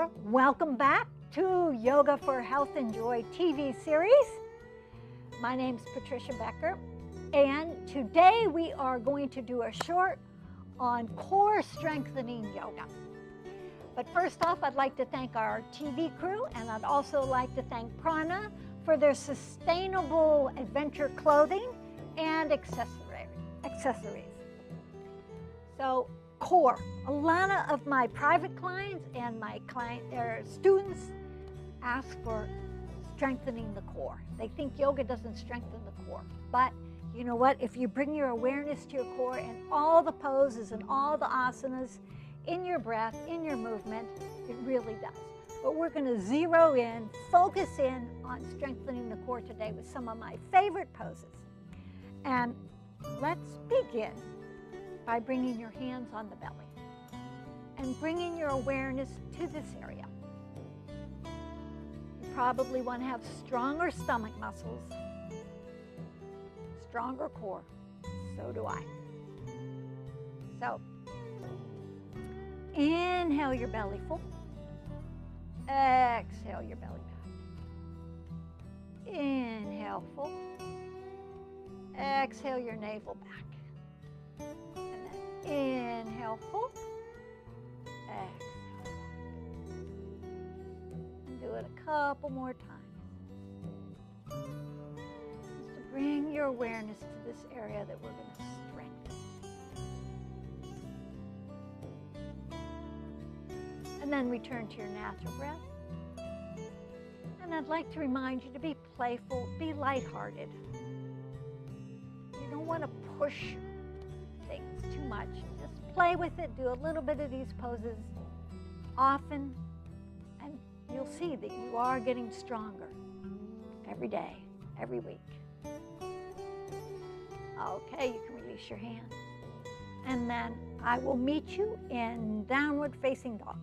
Becker. Welcome back to Yoga for Health and Joy TV series. My name's Patricia Becker, and today we are going to do a short on core strengthening yoga. But first off, I'd like to thank our TV crew, and I'd also like to thank Prana for their sustainable adventure clothing and accessories. So, core. A lot of my private clients and my students ask for strengthening the core. They think yoga doesn't strengthen the core. But you know what? If you bring your awareness to your core and all the poses and all the asanas in your breath, in your movement, it really does. But we're going to zero in, focus in on strengthening the core today with some of my favorite poses. And let's begin by bringing your hands on the belly and bringing your awareness to this area. You probably want to have stronger stomach muscles, stronger core. So do I. So, inhale your belly full. Exhale your belly back. Inhale full. Exhale your navel back. Inhale full, exhale. And do it a couple more times. Just to bring your awareness to this area that we're going to strengthen. And then return to your natural breath. And I'd like to remind you to be playful, be lighthearted. You don't want to push things too much. Just play with it, do a little bit of these poses often, and you'll see that you are getting stronger every day, every week. Okay, you can release your hands. And then I will meet you in downward facing dog.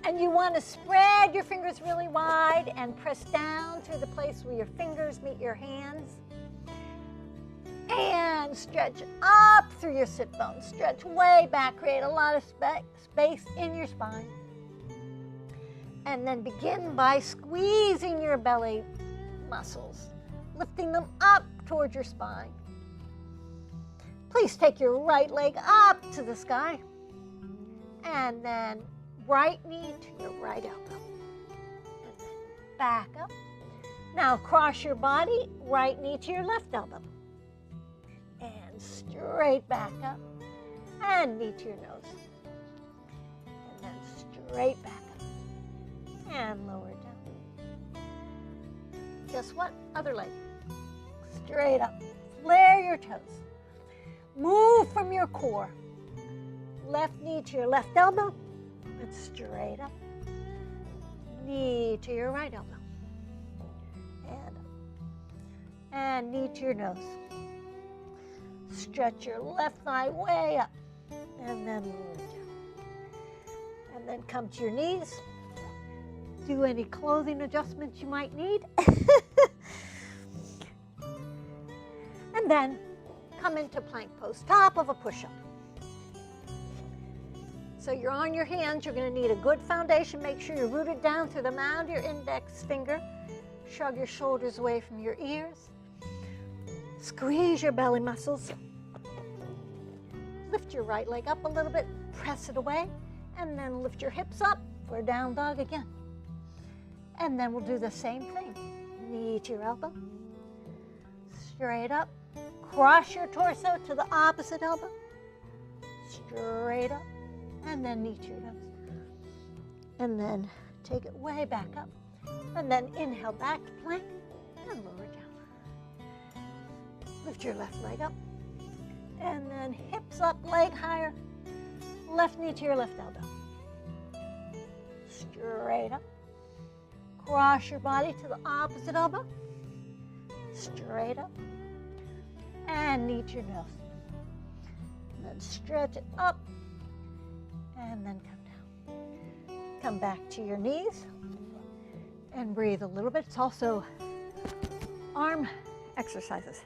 And you want to spread your fingers really wide and press down to the place where your fingers meet your hands. And stretch up through your sit bones. Stretch way back, create a lot of space in your spine. And then begin by squeezing your belly muscles, lifting them up towards your spine. Please take your right leg up to the sky. And then right knee to your right elbow. And then back up. Now cross your body, right knee to your left elbow. And straight back up. And knee to your nose. And then straight back up. And lower down. Guess what? Other leg. Straight up. Flare your toes. Move from your core. Left knee to your left elbow. And straight up. Knee to your right elbow. And up. And knee to your nose. Stretch your left thigh way up. And then lower down. And then come to your knees. Do any clothing adjustments you might need. And then come into plank pose, top of a push-up. So you're on your hands, you're going to need a good foundation. Make sure you're rooted down through the mound of your index finger. Shrug your shoulders away from your ears. Squeeze your belly muscles. Lift your right leg up a little bit, press it away, and then lift your hips up for a down dog again. And then we'll do the same thing. Knee to your elbow. Straight up. Cross your torso to the opposite elbow. Straight up. And then knee to your nose. And then take it way back up. And then inhale back to plank and lower down. Lift your left leg up. And then hips up, leg higher. Left knee to your left elbow. Straight up. Cross your body to the opposite elbow. Straight up. And knee to your nose. And then stretch it up. And then come down. Come back to your knees and breathe a little bit. It's also arm exercises.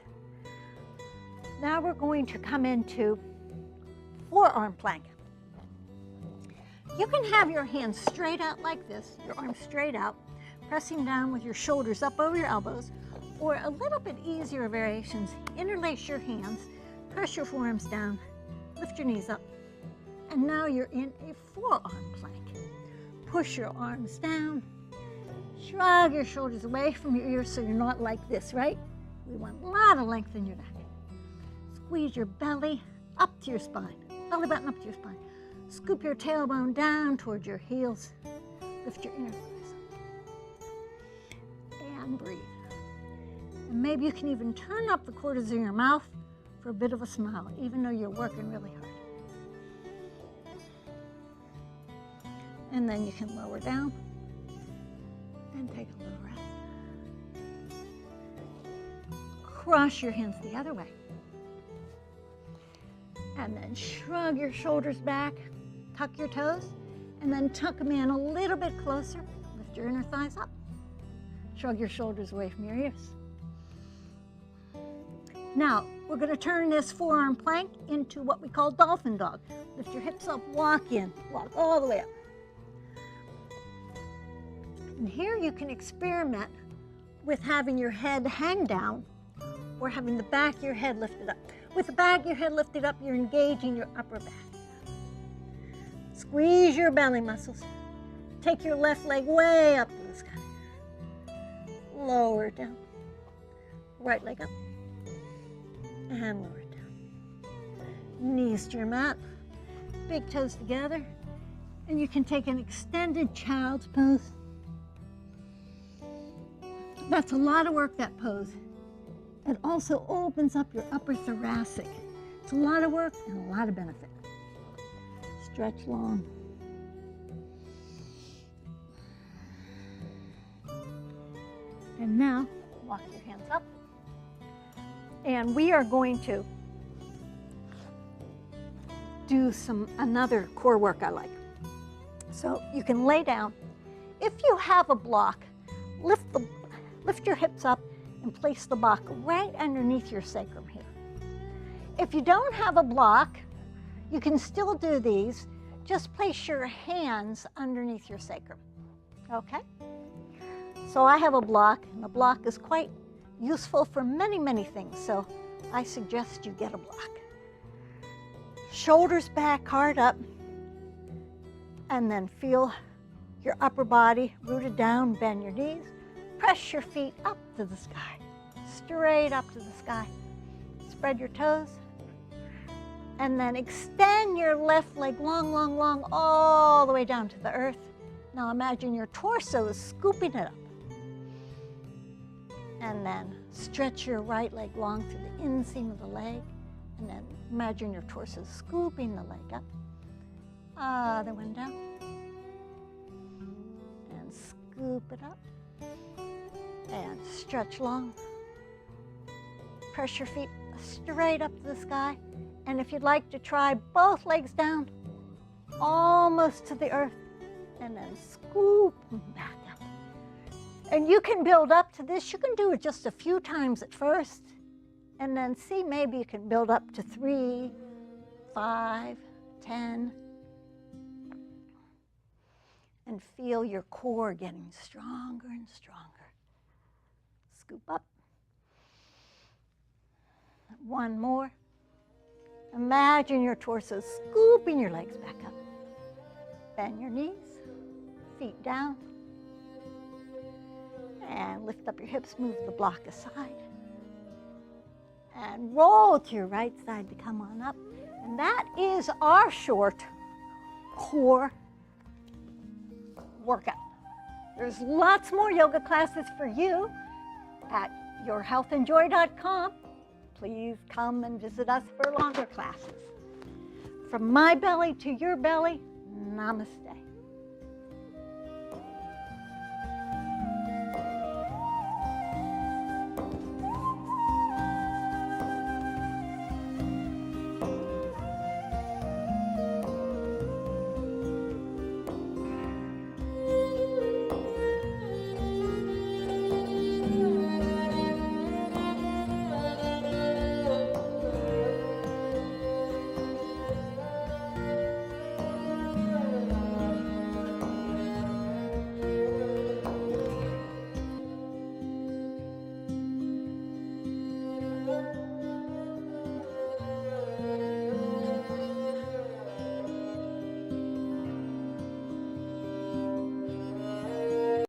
Now we're going to come into forearm plank. You can have your hands straight out like this, your arms straight out, pressing down with your shoulders up over your elbows, or a little bit easier variations, interlace your hands, press your forearms down, lift your knees up, and now you're in a forearm plank. Push your arms down, shrug your shoulders away from your ears so you're not like this, right? We want a lot of length in your neck. Squeeze your belly up to your spine, belly button up to your spine. Scoop your tailbone down towards your heels. Lift your inner thighs up. And breathe. And maybe you can even turn up the corners of your mouth for a bit of a smile, even though you're working really hard. And then you can lower down and take a little rest. Cross your hands the other way. And then shrug your shoulders back, tuck your toes, and then tuck them in a little bit closer. Lift your inner thighs up. Shrug your shoulders away from your ears. Now, we're going to turn this forearm plank into what we call Dolphin Dog. Lift your hips up, walk in, walk all the way up. And here you can experiment with having your head hang down or having the back of your head lifted up. With the back of your head lifted up, you're engaging your upper back. Squeeze your belly muscles. Take your left leg way up to the sky. Lower it down. Right leg up. And lower it down. Knees to your mat. Big toes together. And you can take an extended child's pose. That's a lot of work, that pose. It also opens up your upper thoracic. It's a lot of work and a lot of benefit. Stretch long. And now, walk your hands up. And we are going to do another core work I like. So you can lay down. If you have a block, lift your hips up and place the block right underneath your sacrum here. If you don't have a block, you can still do these. Just place your hands underneath your sacrum, okay? So I have a block, and the block is quite useful for many, many things, so I suggest you get a block. Shoulders back, heart up, and then feel your upper body rooted down, bend your knees, press your feet up to the sky, straight up to the sky. Spread your toes, and then extend your left leg long, long, long, all the way down to the earth. Now imagine your torso is scooping it up. And then stretch your right leg long to the inseam of the leg, and then imagine your torso scooping the leg up. Other one down. And scoop it up. And stretch long. Press your feet straight up to the sky. And if you'd like to try both legs down, almost to the earth, and then scoop them back up. And you can build up to this. You can do it just a few times at first, and then see, maybe you can build up to 3, 5, 10, and feel your core getting stronger and stronger. Scoop up. One more. Imagine your torso scooping your legs back up. Bend your knees, feet down, and lift up your hips, move the block aside, and roll to your right side to come on up. And that is our short core workout. There's lots more yoga classes for you at yourhealthandjoy.com. Please come and visit us for longer classes. From my belly to your belly, namaste.